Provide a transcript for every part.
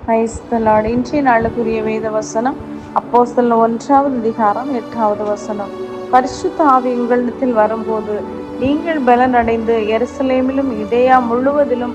கிறிஸ்தலாட். இன்றைய நாளுக்குரிய வேத வசனம் அப்போஸ்தலர் 1-வது அதிகாரம் 8-வது வசனம். பரிசுத்த ஆவி உங்களிடத்தில் வரும்போது நீங்கள் பலன் அடைந்து எருசலேமிலும் யூதேயா முழுவதிலும்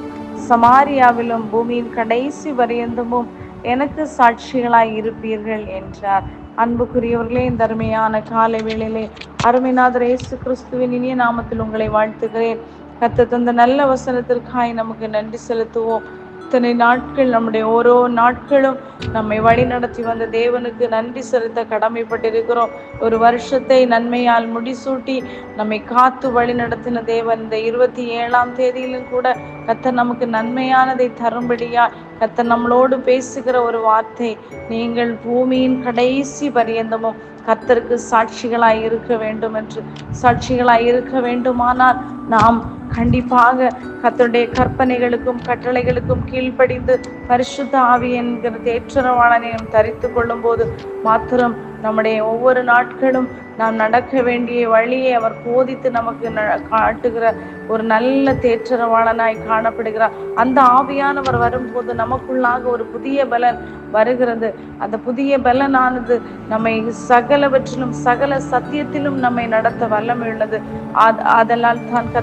சமாரியாவிலும் பூமியின் கடைசி பரியந்தமும் எனக்கு சாட்சிகளாய் இருப்பீர்கள் என்றார். அன்புக்குரியவர்களே, இந்த அருமையான காலை வேளையிலே அருமைநாதர் இயேசு கிறிஸ்துவின் இனிய நாமத்தில் உங்களை வாழ்த்துகிறேன். கர்த்தர் தந்த நல்ல வசனத்திற்காய் நமக்கு நன்றி செலுத்துவோம். இத்தனை நாட்கள் நம்முடைய ஓரோ நாட்களும் நம்மை வழி நடத்தி வந்த தேவனுக்கு நன்றி செலுத்த கடமைப்பட்டிருக்கிறோம். ஒரு வருஷத்தை நன்மையால் முடிசூட்டி நம்மை காத்து வழி நடத்தின தேவன் இந்த 27ஆம் தேதியிலும் கூட கர்த்தர் நமக்கு நன்மையானதை தரும்படியா கர்த்தர் நம்மளோடு பேசுகிற ஒரு வார்த்தை, நீங்கள் பூமியின் கடைசி பரியந்தமும் கர்த்தருக்கு சாட்சிகளாய் இருக்க வேண்டும் என்று. சாட்சிகளாய் இருக்க வேண்டுமானால் நாம் கண்டிப்பாக கர்த்தருடைய கற்பனைகளுக்கும் கட்டளைகளுக்கும் கீழ்ப்படிந்து பரிசுத்த ஆவி என்கிற தேற்றரவாளனை தரித்து கொள்ளும் போது மாத்திரம் நம்முடைய ஒவ்வொரு நாட்களும் நாம் நடக்க வேண்டிய வழியை அவர் போதித்து நமக்கு காட்டுகிற ஒரு நல்ல தேற்றரவாளனாய் காணப்படுகிறார். அந்த ஆவியானவர் வரும்போது நமக்குள்ளாக ஒரு புதிய பலன் வருகிறது. அந்த புதிய பலனானது நம்மை சகலவற்றிலும் சகல சத்தியத்திலும் நம்மை நடத்த வல்லமை உள்ளது. அதனால் தான்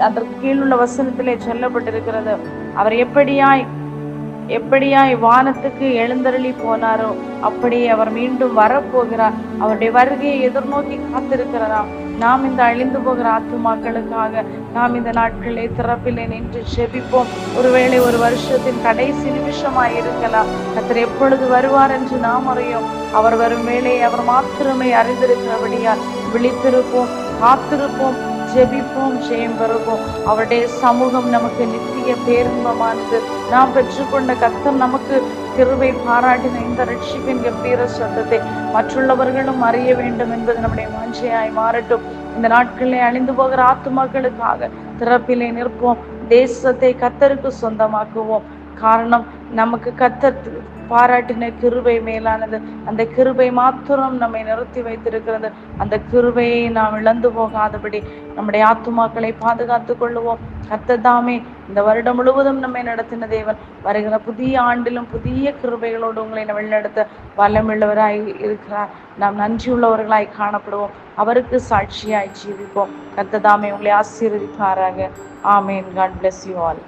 அதற்கு கீழுள்ள வசனத்திலே சொல்லப்பட்டிருக்கிறது, அவர் எப்படியாய் வானத்துக்கு எழுந்தருளி போனாரோ அப்படியே அவர் மீண்டும் வரப்போகிறார். அவருடைய வருகையை எதிர்நோக்கி காத்திருக்கிறாராம். நாம் இந்த அழிந்து போகிற ஆத்துமாக்களுக்காக நாம் இந்த நாட்களே திறப்பிலே நின்று ஜெபிப்போம். ஒருவேளை ஒரு வருஷத்தின் கடைசி நிமிஷமாய் இருக்கலாம். கர்த்தர் எப்பொழுது வருவார் என்று நாம் அறியோம். அவர் வரும் வேளையை அவர் மாத்திரமே அறிந்திருக்கிறபடியால் விழித்திருப்போம், காத்திருப்போம், ஜெபிப்போம், ஜெயம் பெறுவோம். அவருடைய சமூகம் நமக்கு நித்திய பேரின்பமானது. நாம் பெற்றுக்கொண்ட கர்த்தர் நமக்கு கிருபை பாராட்டின இந்த ரட்சிப்பின் கம்பீர சத்தத்தை மற்றுள்ளவர்களும் அறிய வேண்டும் என்பது நம்முடைய வாஞ்சையாய் மாறட்டும். இந்த நாட்களிலே அழிந்து போகிற ஆத்துமாக்களுக்காக திறப்பிலே நிற்போம். தேசத்தை கர்த்தருக்கு சொந்தமாக்குவோம். காரணம், நமக்கு கர்த்தர் பாராட்டின கிருபை மேலானது. அந்த கிருபை மாத்திரம் நம்மை நிறுத்தி வைத்திருக்கிறது. அந்த கிருபையை நாம் இழந்து போகாதபடி நம்முடைய ஆத்துமாக்களை பாதுகாத்து கொள்ளுவோம். கர்த்தர் தாமே இந்த வருடம் முழுவதும் நம்மை நடத்தின தேவன் வருகிற புதிய ஆண்டிலும் புதிய கிருபைகளோடு உங்களை வழிநடத்த வல்லமுள்ளவராய் இருக்கிறார். நாம் நன்றியுள்ளவர்களாய் காணப்படுவோம். அவருக்கு சாட்சியாய் ஜீவிப்போம். கர்த்தர் தாமே உங்களை ஆசீர்வதிப்பாராக. ஆமேன். God bless you all.